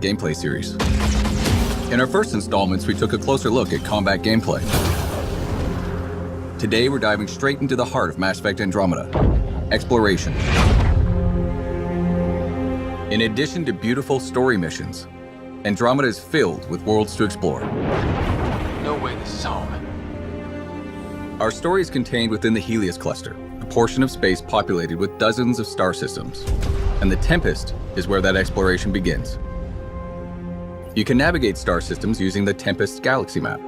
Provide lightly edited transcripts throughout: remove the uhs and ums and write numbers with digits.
gameplay series. In our first installments, we took a closer look at combat gameplay. Today, we're diving straight into the heart of Mass Effect Andromeda: exploration. In addition to beautiful story missions, Andromeda is filled with worlds to explore. No way this is home. Our story is contained within the Helios cluster, a portion of space populated with dozens of star systems. And the Tempest is where that exploration begins. You can navigate star systems using the Tempest galaxy map.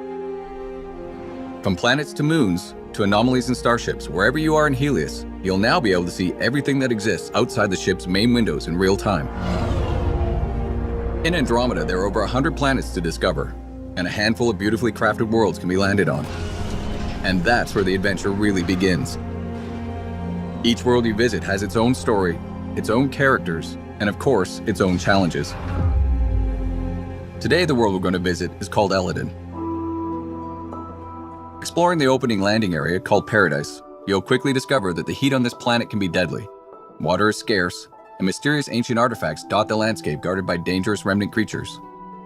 From planets to moons to anomalies and starships, wherever you are in Helios, you'll now be able to see everything that exists outside the ship's main windows in real time. In Andromeda, there are over 100 planets to discover, and a handful of beautifully crafted worlds can be landed on. And that's where the adventure really begins. Each world you visit has its own story, its own characters, and of course, its own challenges. Today, the world we're going to visit is called Eladin. Exploring the opening landing area called Paradise, you'll quickly discover that the heat on this planet can be deadly. Water is scarce, and mysterious ancient artifacts dot the landscape guarded by dangerous remnant creatures.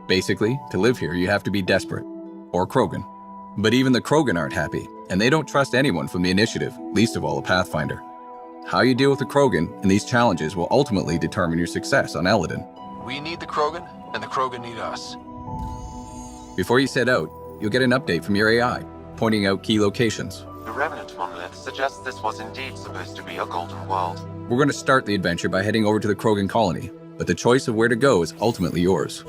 Basically, to live here, you have to be desperate, or Krogan. But even the Krogan aren't happy, and they don't trust anyone from the Initiative, least of all a Pathfinder. How you deal with the Krogan and these challenges will ultimately determine your success on Eladin. We need the Krogan, and the Krogan need us. Before you set out, you'll get an update from your AI, pointing out key locations. The Remnant monolith suggests this was indeed supposed to be a golden world. We're going to start the adventure by heading over to the Krogan colony, but the choice of where to go is ultimately yours.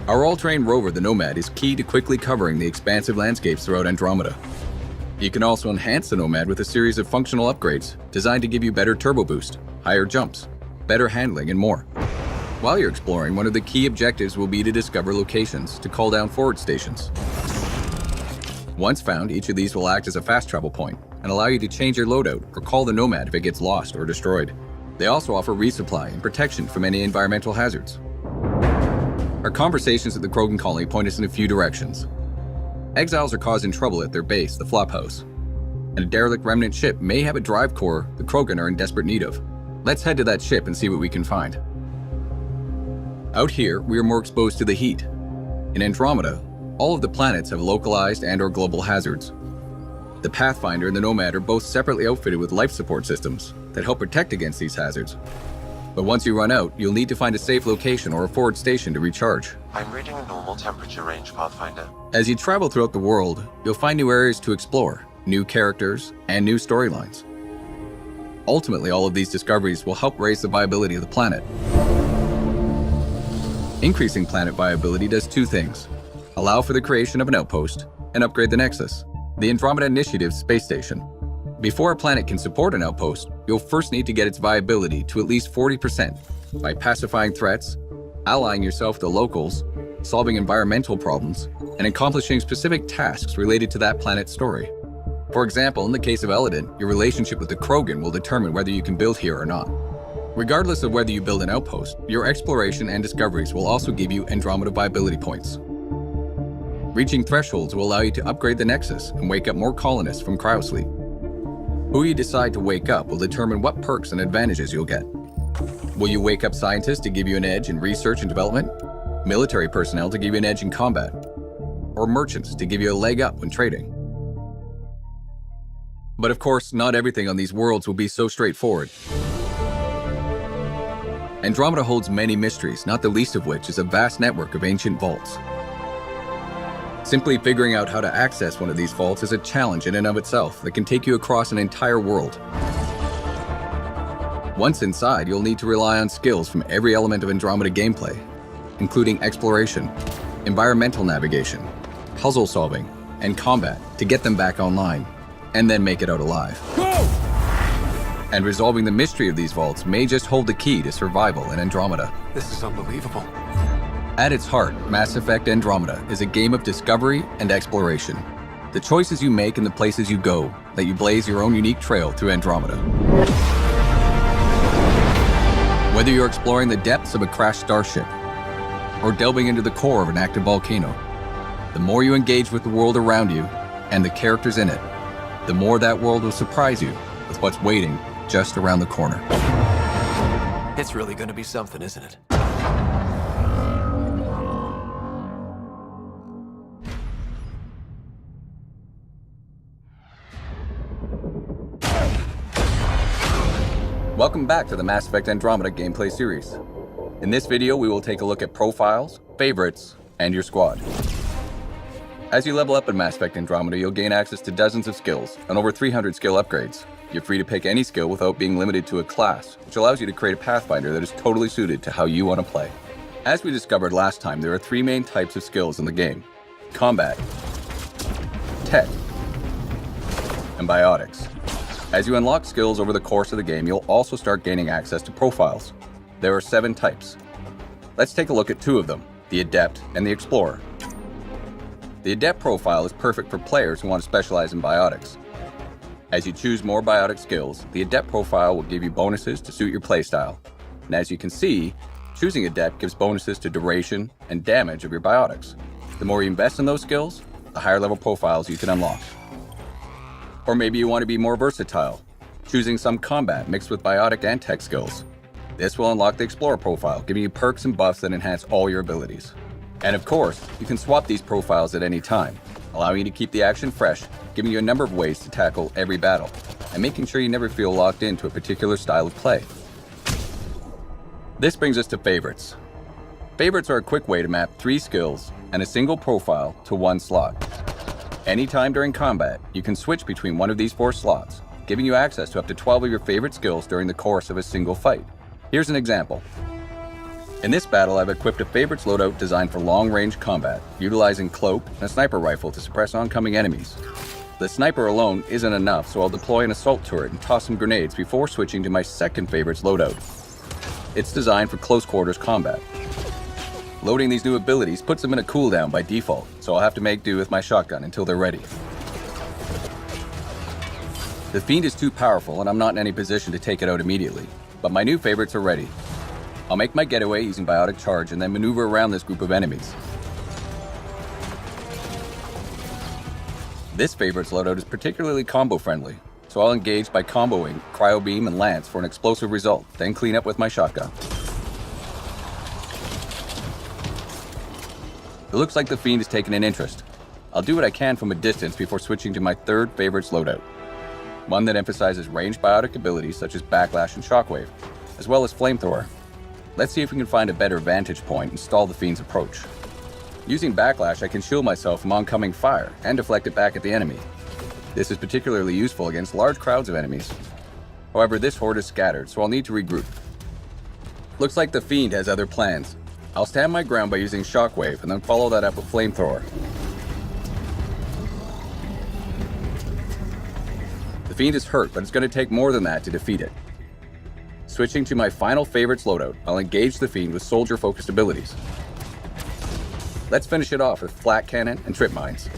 Our all-terrain rover, the Nomad, is key to quickly covering the expansive landscapes throughout Andromeda. You can also enhance the Nomad with a series of functional upgrades designed to give you better turbo boost, higher jumps, better handling, and more. While you're exploring, one of the key objectives will be to discover locations to call down forward stations. Once found, each of these will act as a fast travel point and allow you to change your loadout or call the Nomad if it gets lost or destroyed. They also offer resupply and protection from any environmental hazards. Our conversations at the Krogan colony point us in a few directions. Exiles are causing trouble at their base, the Flophouse, and a derelict remnant ship may have a drive core the Krogan are in desperate need of. Let's head to that ship and see what we can find. Out here, we are more exposed to the heat. In Andromeda, all of the planets have localized and/or global hazards. The Pathfinder and the Nomad are both separately outfitted with life support systems that help protect against these hazards. But once you run out, you'll need to find a safe location or a forward station to recharge. I'm reading a normal temperature range, Pathfinder. As you travel throughout the world, you'll find new areas to explore, new characters, and new storylines. Ultimately, all of these discoveries will help raise the viability of the planet. Increasing planet viability does two things: allow for the creation of an outpost and upgrade the Nexus, the Andromeda Initiative's space station. Before a planet can support an outpost, you'll first need to get its viability to at least 40% by pacifying threats, allying yourself to locals, solving environmental problems, and accomplishing specific tasks related to that planet's story. For example, in the case of Eladin, your relationship with the Krogan will determine whether you can build here or not. Regardless of whether you build an outpost, your exploration and discoveries will also give you Andromeda viability points. Reaching thresholds will allow you to upgrade the Nexus and wake up more colonists from cryosleep. Who you decide to wake up will determine what perks and advantages you'll get. Will you wake up scientists to give you an edge in research and development? Military personnel to give you an edge in combat? Or merchants to give you a leg up when trading? But of course, not everything on these worlds will be so straightforward. Andromeda holds many mysteries, not the least of which is a vast network of ancient vaults. Simply figuring out how to access one of these vaults is a challenge in and of itself that can take you across an entire world. Once inside, you'll need to rely on skills from every element of Andromeda gameplay, including exploration, environmental navigation, puzzle solving, and combat to get them back online, and then make it out alive. Go! And resolving the mystery of these vaults may just hold the key to survival in Andromeda. This is unbelievable. At its heart, Mass Effect Andromeda is a game of discovery and exploration. The choices you make and the places you go let you blaze your own unique trail through Andromeda. Whether you're exploring the depths of a crashed starship or delving into the core of an active volcano, the more you engage with the world around you and the characters in it, the more that world will surprise you with what's waiting just around the corner. It's really gonna be something, isn't it? Welcome back to the Mass Effect Andromeda gameplay series. In this video, we will take a look at profiles, favorites, and your squad. As you level up in Mass Effect Andromeda, you'll gain access to dozens of skills and over 300 skill upgrades. You're free to pick any skill without being limited to a class, which allows you to create a pathfinder that is totally suited to how you want to play. As we discovered last time, there are three main types of skills in the game: combat, tech, and biotics. As you unlock skills over the course of the game, you'll also start gaining access to profiles. There are 7 types. Let's take a look at 2 of them, the Adept and the Explorer. The Adept profile is perfect for players who want to specialize in biotics. As you choose more biotic skills, the Adept profile will give you bonuses to suit your playstyle. And as you can see, choosing Adept gives bonuses to duration and damage of your biotics. The more you invest in those skills, the higher level profiles you can unlock. Or maybe you want to be more versatile, choosing some combat mixed with biotic and tech skills. This will unlock the Explorer profile, giving you perks and buffs that enhance all your abilities. And of course, you can swap these profiles at any time, allowing you to keep the action fresh, giving you a number of ways to tackle every battle, and making sure you never feel locked into a particular style of play. This brings us to favorites. Favorites are a quick way to map 3 skills and a single profile to one slot. Anytime during combat, you can switch between one of these 4 slots, giving you access to up to 12 of your favorite skills during the course of a single fight. Here's an example. In this battle, I've equipped a favorites loadout designed for long-range combat, utilizing cloak and a sniper rifle to suppress oncoming enemies. The sniper alone isn't enough, so I'll deploy an assault turret and toss some grenades before switching to my second favorites loadout. It's designed for close-quarters combat. Loading these new abilities puts them in a cooldown by default, so I'll have to make do with my shotgun until they're ready. The Fiend is too powerful and I'm not in any position to take it out immediately, but my new favorites are ready. I'll make my getaway using Biotic Charge and then maneuver around this group of enemies. This favorites loadout is particularly combo friendly, so I'll engage by comboing Cryo Beam and Lance for an explosive result, then clean up with my shotgun. It looks like the Fiend has taken an interest. I'll do what I can from a distance before switching to my third favorites loadout. One that emphasizes ranged biotic abilities such as Backlash and Shockwave, as well as Flamethrower. Let's see if we can find a better vantage point and stall the Fiend's approach. Using Backlash, I can shield myself from oncoming fire and deflect it back at the enemy. This is particularly useful against large crowds of enemies. However, this horde is scattered, so I'll need to regroup. Looks like the Fiend has other plans. I'll stand my ground by using Shockwave and then follow that up with Flamethrower. The Fiend is hurt, but it's going to take more than that to defeat it. Switching to my final favorites loadout, I'll engage the Fiend with soldier-focused abilities. Let's finish it off with Flak Cannon and Trip Mines.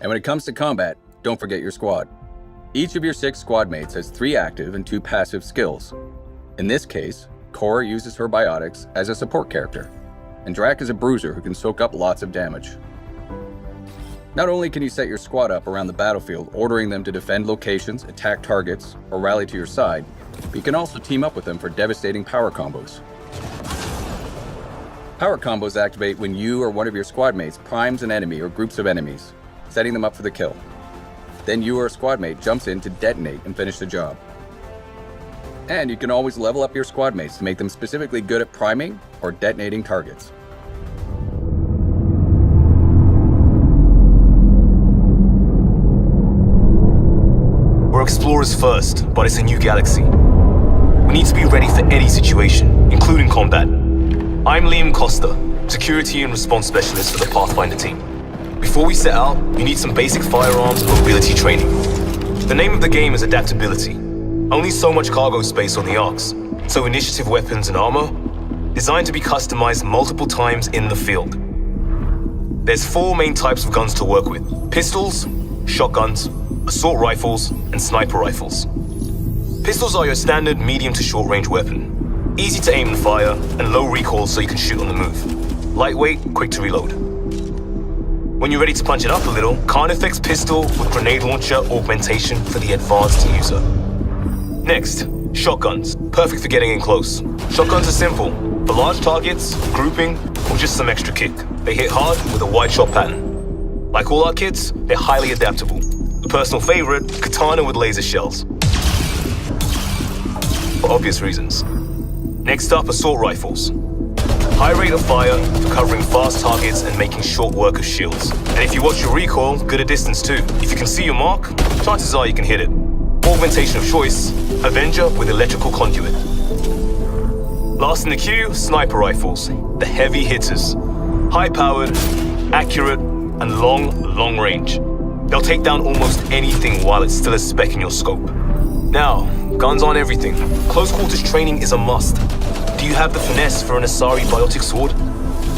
And when it comes to combat, don't forget your squad. Each of your 6 squad mates has 3 active and 2 passive skills. In this case, Cora uses her biotics as a support character, and Drac is a bruiser who can soak up lots of damage. Not only can you set your squad up around the battlefield, ordering them to defend locations, attack targets, or rally to your side, but you can also team up with them for devastating power combos. Power combos activate when you or one of your squad mates primes an enemy or groups of enemies, setting them up for the kill. Then you or a squad mate jumps in to detonate and finish the job. And you can always level up your squad mates to make them specifically good at priming or detonating targets. We're explorers first, but it's a new galaxy. We need to be ready for any situation, including combat. I'm Liam Costa, Security and Response Specialist for the Pathfinder team. Before we set out, you need some basic firearms and mobility training. The name of the game is adaptability. Only so much cargo space on the Arks, so initiative weapons and armor, designed to be customized multiple times in the field. There's 4 main types of guns to work with: pistols, shotguns, assault rifles, and sniper rifles. Pistols are your standard medium to short range weapon. Easy to aim and fire, and low recoil so you can shoot on the move. Lightweight, quick to reload. When you're ready to punch it up a little, Carnifex pistol with grenade launcher augmentation for the advanced user. Next, shotguns. Perfect for getting in close. Shotguns are simple. For large targets, grouping, or just some extra kick. They hit hard with a wide shot pattern. Like all our kits, they're highly adaptable. A personal favorite, katana with laser shells. For obvious reasons. Next up, assault rifles. High rate of fire for covering fast targets and making short work of shields. And if you watch your recoil, good at distance too. If you can see your mark, chances are you can hit it. Augmentation of choice, Avenger with electrical conduit. Last in the queue, sniper rifles, the heavy hitters. High-powered, accurate, and long range. They'll take down almost anything while it's still a speck in your scope. Now, guns aren't everything. Close quarters training is a must. Do you have the finesse for an Asari biotic sword?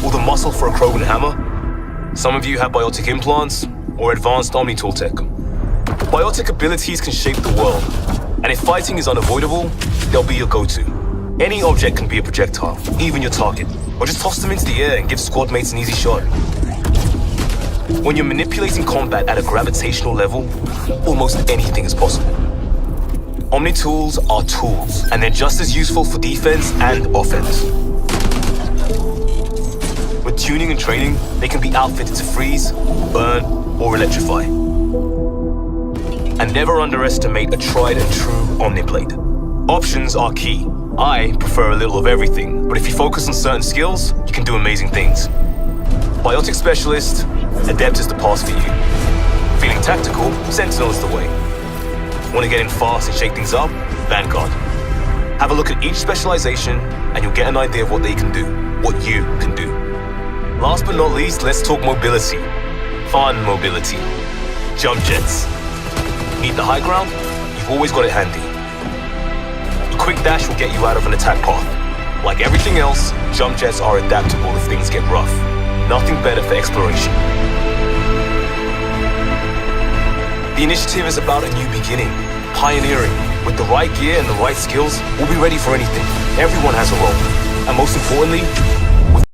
Or the muscle for a Krogan hammer? Some of you have biotic implants, or advanced Omnitool tech. Biotic abilities can shape the world, and if fighting is unavoidable, they'll be your go-to. Any object can be a projectile, even your target, or just toss them into the air and give squad mates an easy shot. When you're manipulating combat at a gravitational level, almost anything is possible. Omnitools are tools, and they're just as useful for defense and offense. With tuning and training, they can be outfitted to freeze, burn, or electrify. And never underestimate a tried and true Omniblade. Options are key. I prefer a little of everything, but if you focus on certain skills, you can do amazing things. Biotic Specialist, Adept is the pass for you. Feeling tactical, Sentinel is the way. Want to get in fast and shake things up? Vanguard. Have a look at each specialization, and you'll get an idea of what they can do, what you can do. Last but not least, let's talk mobility. Fun mobility. Jump jets. Need the high ground? You've always got it handy. A quick dash will get you out of an attack path. Like everything else, jump jets are adaptable if things get rough. Nothing better for exploration. The initiative is about a new beginning, pioneering. With the right gear and the right skills, we'll be ready for anything. Everyone has a role. And most importantly,